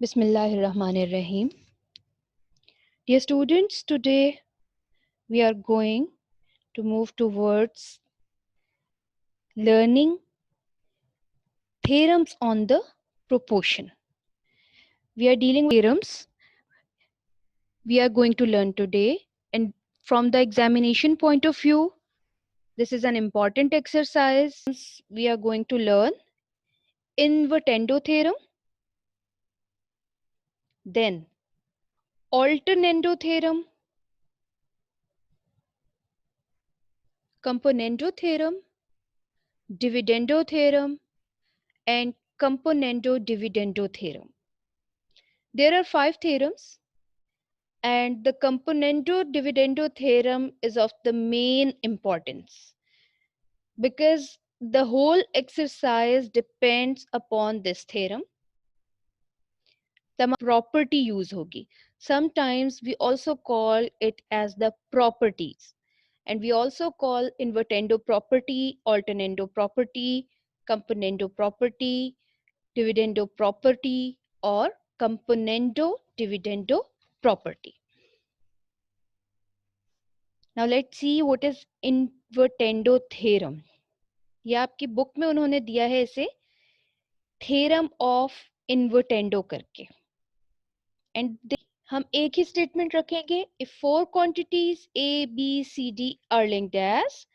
Bismillahirrahmanirrahim. Dear students, today we are going to move towards learning theorems on the proportion. We are dealing with theorems we are going to learn today, and from the examination point of view, this is an important exercise. We are going to learn invertendo theorem, then alternando theorem, componendo theorem, dividendo theorem, and componendo dividendo theorem. There are 5 theorems, and the componendo dividendo theorem is of the main importance because the whole exercise depends upon this theorem. The property use hogi. Sometimes we also call it as the properties, and we also call invertendo property, alternando property, componendo property, dividendo property, or componendo dividendo property. Now let's see what is invertendo theorem. ये आपकी book में उन्होंने दिया है इसे theorem of invertendo करके. And हम एक ही स्टेटमेंट रखेंगे if 4 quantities A, B, C, D are linked as,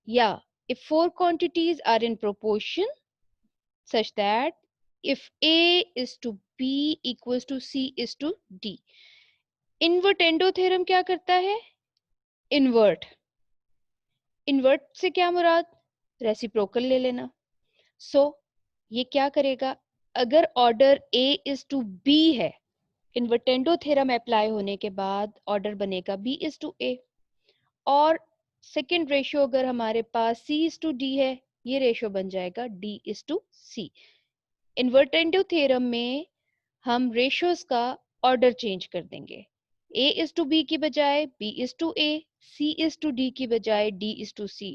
या if 4 quantities are in proportion such that if A is to B equals to C is to D. Invertendo theorem क्या करता है? Invert. Invert से क्या मुराद? Reciprocal ले लेना. सो ये क्या करेगा? अगर order A is to B है, इन्वर्टेंडो थ्योरम अप्लाई होने के बाद ऑर्डर बनेगा B इज टू A. और सेकेंड रेशियो अगर हमारे पास C इज टू D है, ये रेशियो बन जाएगा D is to C. Invertendo theorem में हम रेशियोज का ऑर्डर चेंज कर देंगे. A इज टू B की बजाय B is to A, C is to D की बजाय D is to C.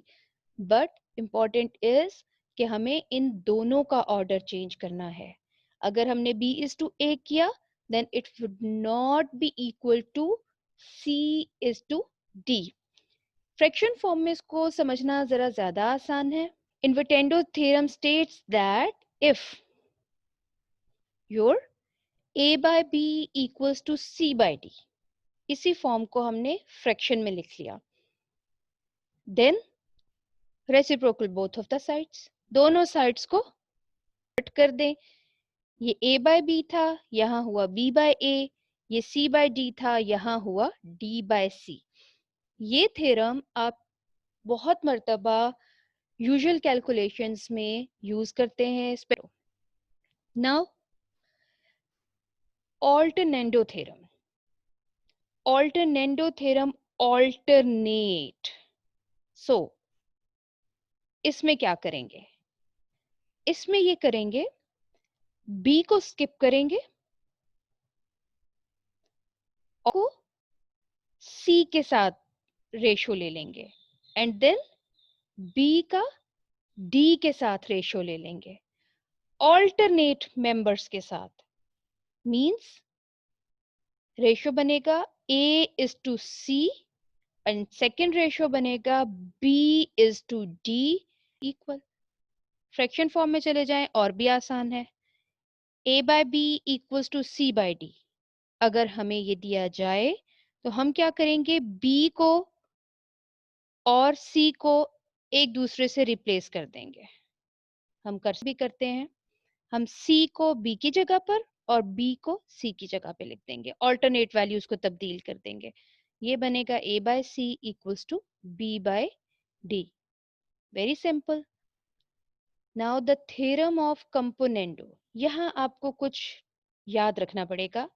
But important is कि हमें इन दोनों का ऑर्डर चेंज करना है. अगर हमने B इज टू A किया, then it would not be equal to C is to D. Fraction form में इसको समझना जरा ज्यादा आसान है. Invertendo theorem states that if your A by B equals to C by D, इसी form को हमने फ्रैक्शन में लिख लिया. Then reciprocal both of the sides, दोनों साइड्स को कट कर दें. ये A by B था, यहाँ हुआ B by A. ये C by D था, यहाँ हुआ D by C. ये थ्योरम आप बहुत मर्तबा यूजुअल कैलकुलेशंस में यूज करते हैं. Now alternando theorem. alternando theorem alternate. सो इसमें क्या करेंगे? इसमें ये करेंगे B को स्किप करेंगे और C के साथ रेशो ले लेंगे एंड देन B का D के साथ रेशो ले लेंगे ऑल्टरनेट मेंबर्स के साथ. मींस रेशो बनेगा A is to C and second ratio बनेगा B is to D equal. Fraction form में चले जाएं और भी आसान है. A by B equals to C by D. अगर हमें ये दिया जाए तो हम क्या करेंगे? B को और C को एक दूसरे से रिप्लेस कर देंगे. हम कर भी करते हैं. हम C को B की जगह पर और B को C की जगह पे लिख देंगे. ऑल्टरनेट वैल्यूज को तब्दील कर देंगे. ये बनेगा A by C equals to B by D. Very simple. Now the theorem of componendo. यहाँ आपको कुछ याद रखना पड़ेगा.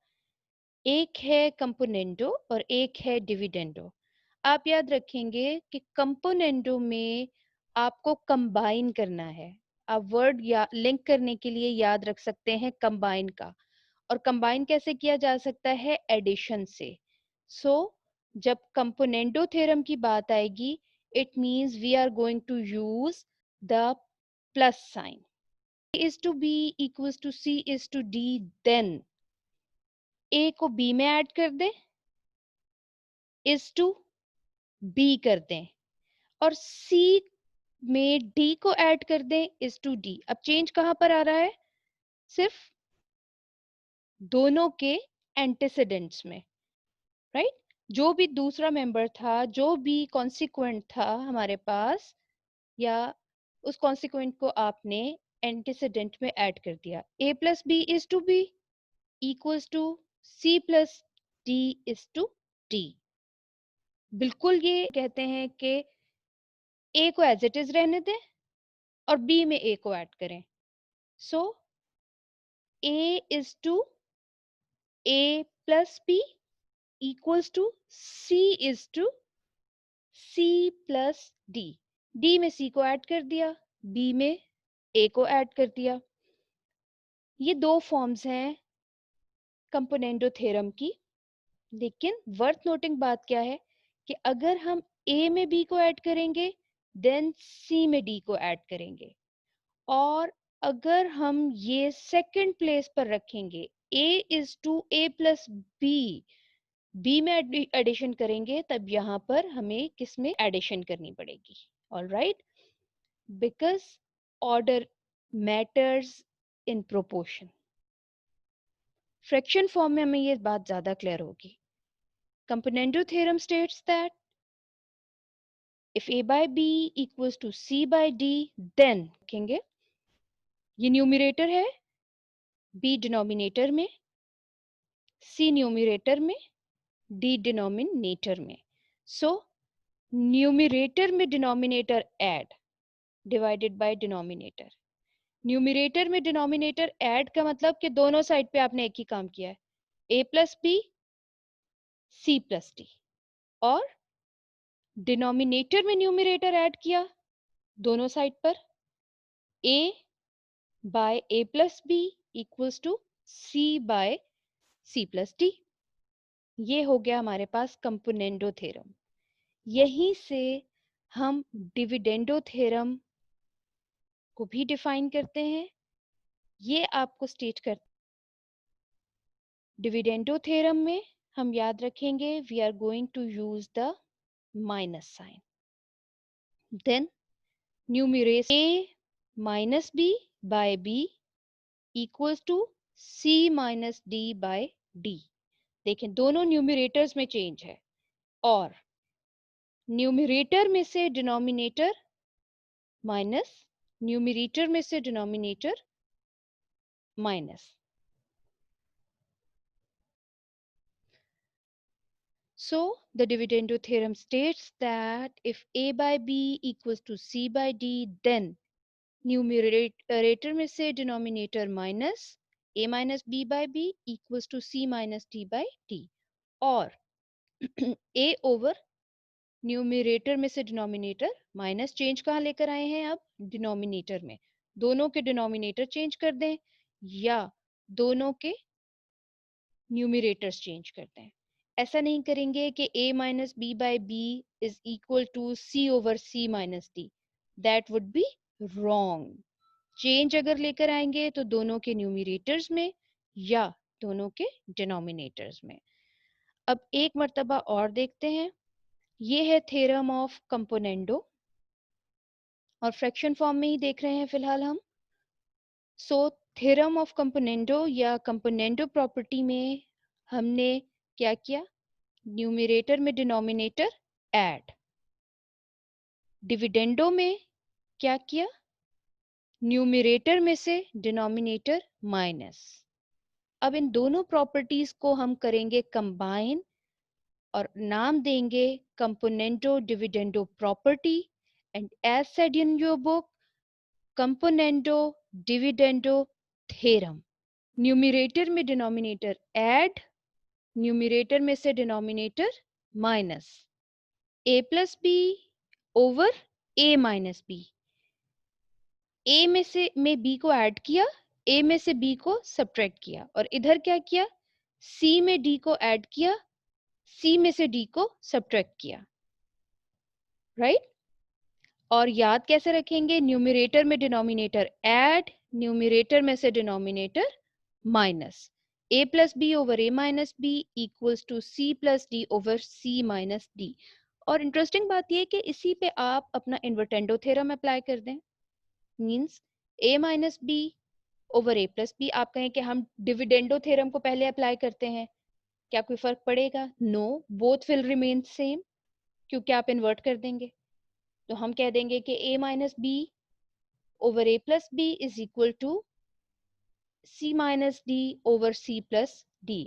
एक है कंपोनेंडो और एक है डिविडेंडो. आप याद रखेंगे कि कंपोनेंडो में आपको कंबाइन करना है. आप वर्ड या लिंक करने के लिए याद रख सकते हैं कंबाइन का. और कंबाइन कैसे किया जा सकता है? एडिशन से. सो जब कंपोनेंडो थ्योरम की बात आएगी, it means we are going to use the plus sign. A is to B equals to C is to D, then ए को बी में ऐड कर दें, इज टू बी कर दें, और सी में डी को ऐड कर दें, इज टू डी। अब चेंज कहां पर आ रहा है? सिर्फ दोनों के एंटीसीडेंट्स में, राइट? जो भी दूसरा मेंबर था, जो भी कॉन्सिक्वेंट था हमारे पास, या उस कॉन्सिक्वेंट को आपने एंटीसीडेंट में ऐड कर दिया। A plus B is to B equals to C plus D is to D. बिल्कुल ये कहते हैं कि ए को एज इट इज रहने दें और बी में ए को ऐड करें। So A is to A plus B equals to C is to C plus D. D में सी को ऐड कर दिया, बी में ए को ऐड कर दिया। ये दो फॉर्म्स हैं कंपोनेंडो थ्योरम की। लेकिन वर्थ नोटिंग बात क्या है कि अगर हम ए में बी को ऐड करेंगे, देन सी में डी को ऐड करेंगे, और अगर हम ये सेकंड प्लेस पर रखेंगे, A is to A plus B, B में एडिशन करेंगे, तब यहां पर हमें किस में एडिशन करनी पड़ेगी? Alright, because order matters in proportion. Fraction form में हमें ये बात ज्यादा क्लियर होगी। Componendo theorem states that if a by b equals to c by d, then लिखेंगे, ये न्यूमरेटर है, b डिनोमिनेटर में, c न्यूमरेटर में, d डिनोमिनेटर में। सो न्यूमरेटर में denominator add divided by denominator. Numerator में डिनोमिनेटर ऐड का मतलब कि दोनों साइड पे आपने एक ही काम किया है, a plus B C plus D, और डिनोमिनेटर में न्यूमरेटर ऐड किया दोनों साइड पर, a बाय a plus B equals to c बाय c प्लस डी। ये हो गया हमारे पास कंपोनेंडो थ्योरम। यहीं से हम डिविडेंडो थ्योरम को भी डिफाइन करते हैं। ये आपको स्टेट कर, डिविडेंडो थ्योरम में हम याद रखेंगे we are going to use the minus sign, then numerator a minus B by B equals to c minus D by D. देखें दोनों न्यूमरेटर्स में चेंज है, और न्यूमरेटर में से डिनोमिनेटर माइनस, न्यूमरेटर में से denominator minus. So the dividendo theorem states that if a by b equals to c by d, then numerator में से denominator minus a minus b by b equals to c minus d by d, और a over numerator में से denominator minus, change कहाँ लेकर आए हैं? अब डिनोमिनेटर में। दोनों के डिनोमिनेटर चेंज कर दें या दोनों के न्यूमरेटर्स चेंज कर दें। ऐसा नहीं करेंगे कि a minus B by B is equal to c over c minus D, that would be wrong. Change अगर लेकर आएंगे तो दोनों के न्यूमरेटर्स में या दोनों के डिनोमिनेटर्स में। अब एक मर्तबा और देखते हैं, ये है थ्योरम ऑफ कंपोनेंडो, और फ्रैक्शन फॉर्म में ही देख रहे हैं फिलहाल हम। सो थ्योरम ऑफ कंपोनेंडो या कंपोनेंडो प्रॉपर्टी में हमने क्या किया? न्यूमरेटर में डिनोमिनेटर ऐड। डिविडेंडो में क्या किया? न्यूमरेटर में से डिनोमिनेटर माइनस। अब इन दोनों प्रॉपर्टीज को हम करेंगे कंबाइन और नाम देंगे componendo dividendo property, and as said in your book, componendo dividendo theorem. Numerator में डिनोमिनेटर ऐड, न्यूमरेटर में से denominator minus, a plus B over a minus B. a में b को ऐड किया, a में से b को सब्ट्रैक्ट किया, और इधर क्या किया? c में d को ऐड किया, c में से d को सब्ट्रैक्ट किया, राइट? और याद कैसे रखेंगे? न्यूमरेटर में डिनोमिनेटर ऐड, न्यूमरेटर में से denominator minus. a plus b over a minus b equals to c plus d over c minus d। और इंटरेस्टिंग बात यह है कि इसी पे आप अपना इन्वर्टेंडो थ्योरम अप्लाई कर दें। Means a minus B over a plus B. आप कहें कि हम डिविडेंडो थ्योरम को पहले अप्लाई करते हैं, क्या कोई फर्क पड़ेगा? No, both will remain same, क्योंकि आप इन्वर्ट कर देंगे। तो हम कह देंगे कि a minus B over a plus B is equal to c minus d over c plus d।